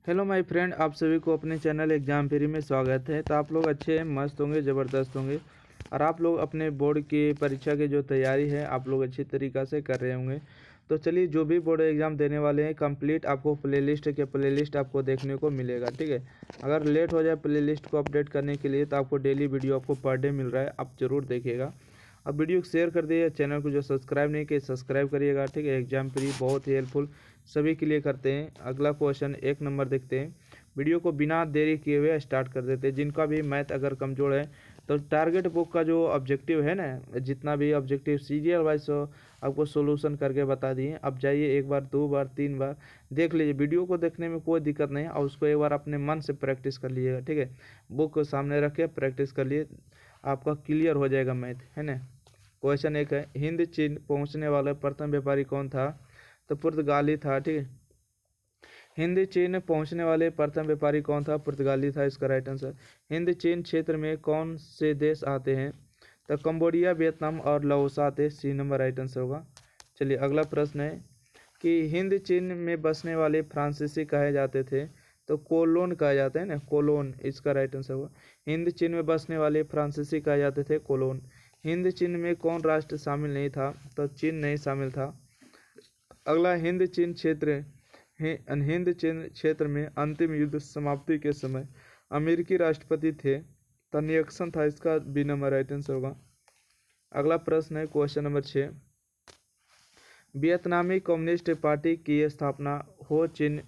Hello my friend, आप सभी को अपने चैनल एग्जाम फ्री में स्वागत है। तो आप लोग अच्छे हैं, मस्त होंगे, ज़बरदस्त होंगे और आप लोग अपने बोर्ड की परीक्षा की जो तैयारी है आप लोग अच्छी तरीक़ा से कर रहे होंगे। तो चलिए, जो भी बोर्ड एग्ज़ाम देने वाले हैं कंप्लीट आपको प्लेलिस्ट आपको देखने को मिलेगा। ठीक है, अगर लेट हो जाए प्लेलिस्ट को अपडेट करने के लिए तो आपको डेली वीडियो आपको पर डे मिल रहा है, आप ज़रूर देखिएगा। अब वीडियो को शेयर कर दिए, चैनल को जो सब्सक्राइब नहीं किए सब्सक्राइब करिएगा। ठीक है, एग्जाम फ्री बहुत ही हेल्पफुल सभी के लिए करते हैं। अगला क्वेश्चन 1 नंबर देखते हैं। वीडियो को बिना देरी किए हुए स्टार्ट कर देते हैं। जिनका भी मैथ अगर कमज़ोर है तो टारगेट बुक का जो ऑब्जेक्टिव है ना, जितना भी ऑब्जेक्टिव सीरियल वाइज आपको सोल्यूशन करके बता दिए। अब जाइए, एक बार, 2 बार, 3 बार देख लीजिए। वीडियो को देखने में कोई दिक्कत नहीं है और उसको एक बार अपने मन से प्रैक्टिस कर लीजिएगा। ठीक है, बुक को सामने रख के प्रैक्टिस कर लिए, आपका क्लियर हो जाएगा मैथ, है ना। क्वेश्चन 1 है, हिंद चीन पहुंचने वाला प्रथम व्यापारी कौन था? तो पुर्तगाली था। ठीक है, हिंद चीन पहुंचने वाले प्रथम व्यापारी कौन था? पुर्तगाली था, इसका राइट आंसर। हिंद चीन क्षेत्र में कौन से देश आते हैं? तो कंबोडिया, वियतनाम और लाओस आते। सी नंबर राइट आंसर होगा। चलिए, अगला प्रश्न है कि हिंद चीन में बसने वाले फ्रांसीसी कहे जाते थे? तो कोलोन कहा जाता है ना, कोलोन, इसका राइट आंसर होगा। हिंद चीन में बसने वाले फ्रांसीसी कहे जाते थे कोलोन। हिंद चीन में कौन राष्ट्र शामिल नहीं था? तो चीन नहीं शामिल था। अगला, हिंद चीन क्षेत्र में अंतिम युद्ध समाप्ति के समय अमेरिकी राष्ट्रपति थे? तो निक्सन था, इसका बी नंबर राइट आंसर होगा। अगला प्रश्न है क्वेश्चन नंबर 6, वियतनामी कम्युनिस्ट पार्टी की स्थापना हो चिन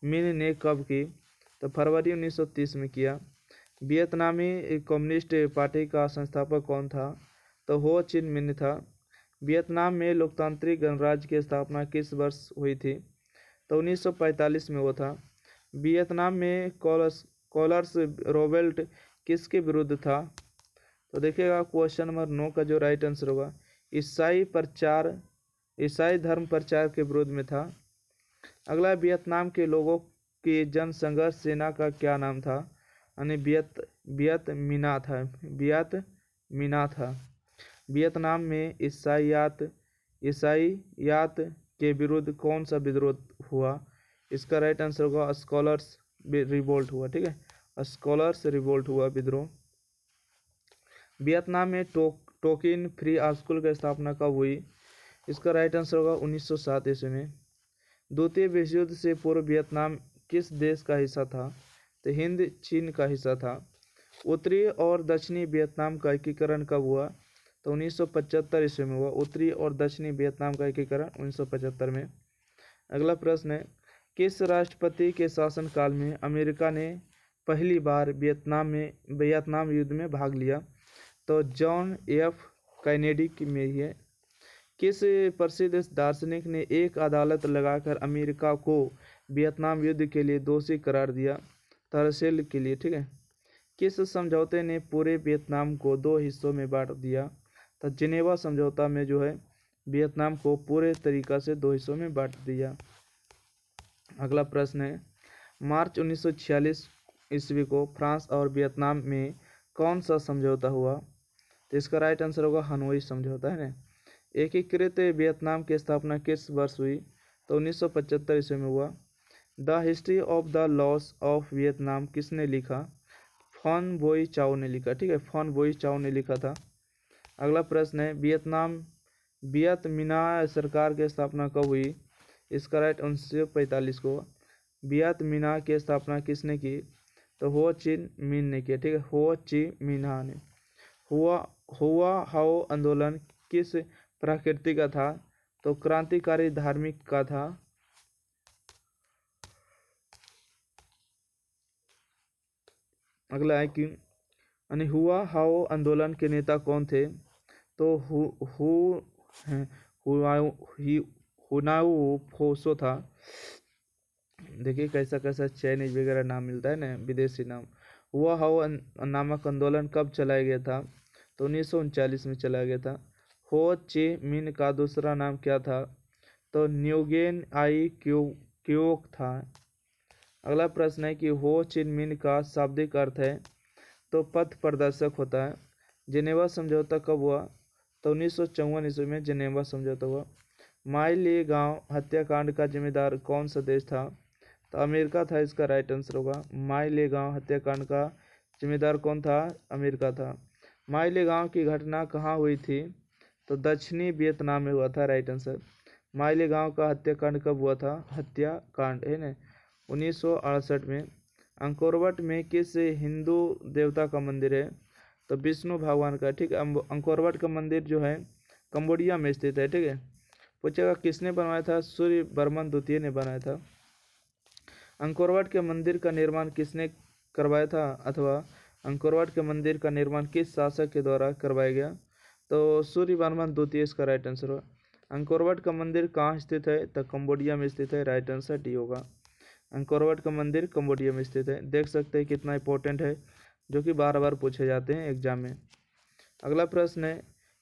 मिन ने कब की? तो फरवरी 1930 में किया। वियतनामी कम्युनिस्ट पार्टी का संस्थापक कौन था? तो हो चिन मिन था। वियतनाम में लोकतांत्रिक गणराज्य की स्थापना किस वर्ष हुई थी? तो 1945 में वो था। वियतनाम में कॉलर्स रोवेल्ट किसके विरुद्ध था? तो देखिएगा क्वेश्चन नंबर 9 का जो राइट आंसर होगा, ईसाई धर्म प्रचार के विरोध में था। अगला, वियतनाम के लोगों की जनसंघर्ष सेना का क्या नाम था? यानी वियत मिना था। वियतनाम में ईसाईयात के विरुद्ध कौन सा विद्रोह हुआ? इसका राइट आंसर होगा स्कॉलर्स रिवोल्ट हुआ। ठीक है, स्कॉलर्स रिवोल्ट हुआ विद्रोह। वियतनाम में टोकिन फ्री स्कूल की स्थापना कब हुई? इसका राइट आंसर होगा 1907 ईस्वी में। द्वितीय विश्व युद्ध से पूर्व वियतनाम किस देश का हिस्सा था? तो हिंद चीन का हिस्सा था। उत्तरी और दक्षिणी वियतनाम का एकीकरण कब हुआ? तो 1975 ईस्वी में हुआ। उत्तरी और दक्षिणी वियतनाम का एकीकरण 1975 में। अगला प्रश्न है, किस राष्ट्रपति के शासनकाल में अमेरिका ने पहली बार वियतनाम युद्ध में भाग लिया? तो जॉन एफ कैनेडी में ही है। किस प्रसिद्ध दार्शनिक ने एक अदालत लगाकर अमेरिका को वियतनाम युद्ध के लिए दोषी करार दिया? तरसेल के लिए। ठीक है, किस समझौते ने पूरे वियतनाम को 2 हिस्सों में बांट दिया? तो जिनेवा समझौता में जो है वियतनाम को पूरे तरीका से 2 हिस्सों में बांट दिया। अगला प्रश्न है, मार्च 1946 ईस्वी को फ्रांस और वियतनाम में कौन सा समझौता हुआ? तो इसका राइट आंसर होगा हनोई समझौता, है ना। एकीकृत वियतनाम की स्थापना किस वर्ष हुई? तो 1975 ईस्वी में हुआ। The history of the loss of Vietnam किसने लिखा? फॉन बोई चाओ ने लिखा। ठीक है, फॉन बोई चाओ ने लिखा था। अगला प्रश्न है, वियत मिना सरकार की स्थापना कब हुई? इसका राइट 1945 को। वियत मिना की स्थापना किसने की? तो हो ची मिन ने किया। ठीक है, हो ची मिन्हा ने। हुआ हाओ आंदोलन किस प्रकृति का था? तो क्रांतिकारी धार्मिक का था। अगला है कि हुआ हाओ आंदोलन के नेता कौन थे? तो हुनाऊ फोसो था। देखिए कैसा कैसा चाइनीज वगैरह नाम मिलता है ना, विदेशी नाम। हुआ हाओ नामक आंदोलन कब चलाया गया था? तो 1939 में चलाया गया था। हो ची मिन का दूसरा नाम क्या था? तो न्यूगेन आई क्योक था। अगला प्रश्न है कि हो ची मिन का शाब्दिक अर्थ है? तो पथ प्रदर्शक होता है। जिनेवा समझौता कब हुआ? तो 1954 ईस्वी में जिनेवा समझौता हुआ। माई ली गांव हत्याकांड का जिम्मेदार कौन सा देश था? तो अमेरिका था इसका राइट आंसर होगा। मालेगांव हत्याकांड का जिम्मेदार कौन था? अमेरिका था। मालेगांव की घटना कहाँ हुई थी? तो दक्षिणी वियतनाम में हुआ था, राइट आंसर। मालेगांव का हत्याकांड कब हुआ था? हत्याकांड है ना 1968 में। अंकोरवट में किस हिंदू देवता का मंदिर है? तो विष्णु भगवान का, ठीक है। अंकोरवट का मंदिर जो है कंबोडिया में स्थित है, ठीक है। पूछेगा किसने बनवाया था? सूर्य बर्मन द्वितीय ने बनाया था। अंकोरवट के मंदिर का निर्माण किसने करवाया था, अथवा अंकोरवट के मंदिर का निर्माण किस शासक के द्वारा करवाया गया? तो सूर्य बर्मन द्वितीय इसका राइट आंसर होगा। अंकोरवट का मंदिर कहाँ स्थित है? तो कंबोडिया में स्थित है, राइट आंसर डी होगा। अंकोरवट का मंदिर कंबोडिया में स्थित है। देख सकते हैं कितना इंपॉर्टेंट है, जो कि बार बार पूछे जाते हैं एग्जाम में। अगला प्रश्न है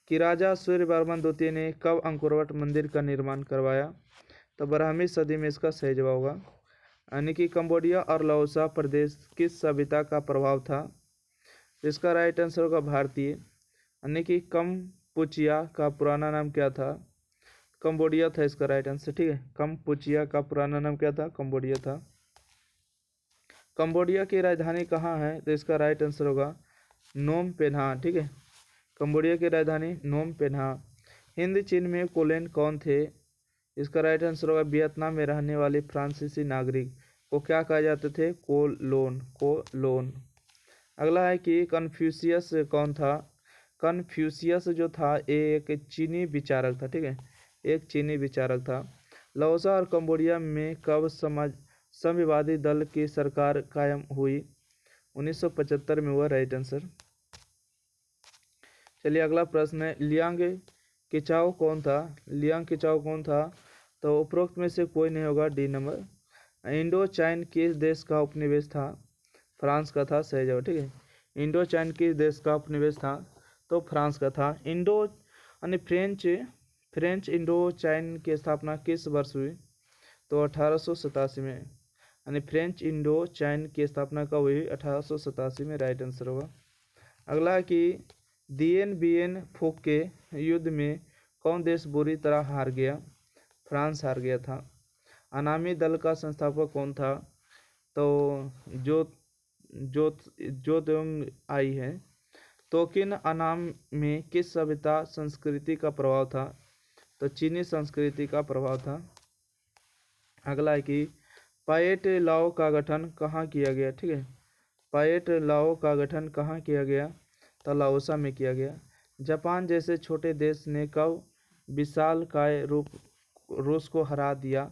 कि राजा सूर्य बर्मन द्वितीय ने कब अंकोरवट मंदिर का निर्माण करवाया? तो 12वीं सदी में इसका सही जवाब होगा। यानी कि कंबोडिया और लाओसा प्रदेश किस सभ्यता का प्रभाव था? इसका राइट आंसर होगा भारतीय। यानी कि कम्पुचिया का पुराना नाम क्या था? कंबोडिया था इसका राइट आंसर, ठीक है। कम्पुचिया का पुराना नाम क्या था? कंबोडिया था। कंबोडिया की राजधानी कहाँ है? तो इसका राइट आंसर होगा नोम पेन्हा, ठीक है। कंबोडिया की राजधानी नोम पेन्हा। हिंद चीन में कोलेन कौन थे? इसका राइट आंसर होगा वियतनाम में रहने वाले फ्रांसीसी नागरिक को क्या कहा जाते थे? कोलोन। अगला है कि कन्फ्यूशियस कौन था? कन्फ्यूशियस जो था एक चीनी विचारक था, ठीक है, एक चीनी विचारक था। लाओसा और कंबोडिया में कब साम्यवादी दल की सरकार कायम हुई? 1975 में हुआ, राइट आंसर। चलिए अगला प्रश्न है लियांग किचाओ कौन था? लियांग किचाओ कौन था? तो उपरोक्त में से कोई नहीं होगा, डी नंबर। इंडो चाइन किस देश का उपनिवेश था? फ्रांस का था, सही जवाब, ठीक है। इंडो चाइन किस देश का उपनिवेश था? तो फ्रांस का था। इंडो यानी फ्रेंच इंडो चाइन की स्थापना किस वर्ष हुई? तो 1887 में। यानी फ्रेंच इंडो चाइन की स्थापना कब हुई? 1887 में, राइट आंसर होगा। अगला है कि दिएन बिएन फोक के युद्ध में कौन देश बुरी तरह हार गया? फ्रांस हार गया था। अनामी दल का संस्थापक कौन था? तो जोतोंग आई है। तोकिन अनाम में किस सभ्यता संस्कृति का प्रभाव था? तो चीनी संस्कृति का प्रभाव था। अगला है कि पाएट लाओ का गठन कहाँ किया गया? ठीक है, पाएट लाओ का गठन कहाँ किया गया? तो लाओसा में किया गया। जापान जैसे छोटे देश ने कब विशालकाय रूस को हरा दिया?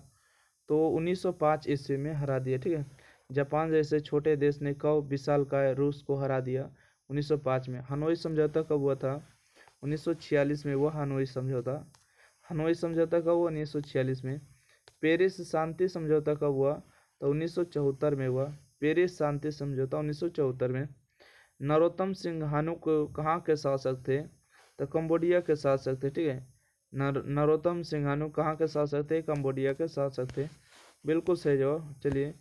तो 1905 ईस्वी में हरा दिया, ठीक है। जापान जैसे छोटे देश ने कब विशालकाय रूस को हरा दिया? 1905 में। हनोई समझौता कब हुआ था? 1946 में हुआ हनोई समझौता। हनोई समझौता कब हुआ? 1946 में। पेरिस शांति समझौता कब हुआ? तो 1974 में हुआ। पेरिस शांति समझौता 1974 में। नरोत्तम सिंघानुक कहाँ के शासक थे? तो कंबोडिया के शासक थे, ठीक है। नरोत्तम सिंघानुक कहाँ के शासक थे? कंबोडिया के शासक थे, बिल्कुल सही जवाब। चलिए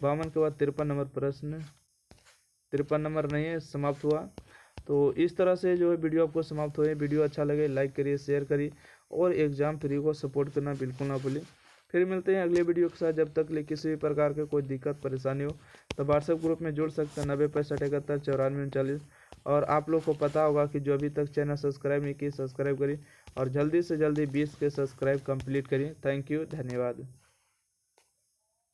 52 के बाद 53 नंबर प्रश्न, 53 नंबर नहीं है, समाप्त हुआ। तो इस तरह से जो है वीडियो आपको समाप्त हुए। वीडियो अच्छा लगे लाइक करिए, शेयर करिए और एग्जाम फ्री को सपोर्ट करना बिल्कुल ना भूलिए। फिर मिलते हैं अगले वीडियो के साथ। जब तक ले किसी भी प्रकार के कोई दिक्कत परेशानी हो तो व्हाट्सएप ग्रुप में जुड़ सकते हैं 90 65 71 94 39। और आप लोग को पता होगा कि जो अभी तक चैनल सब्सक्राइब नहीं किए सब्सक्राइब करिए और जल्दी से जल्दी 20 के सब्सक्राइब कंप्लीट करिए। थैंक यू, धन्यवाद।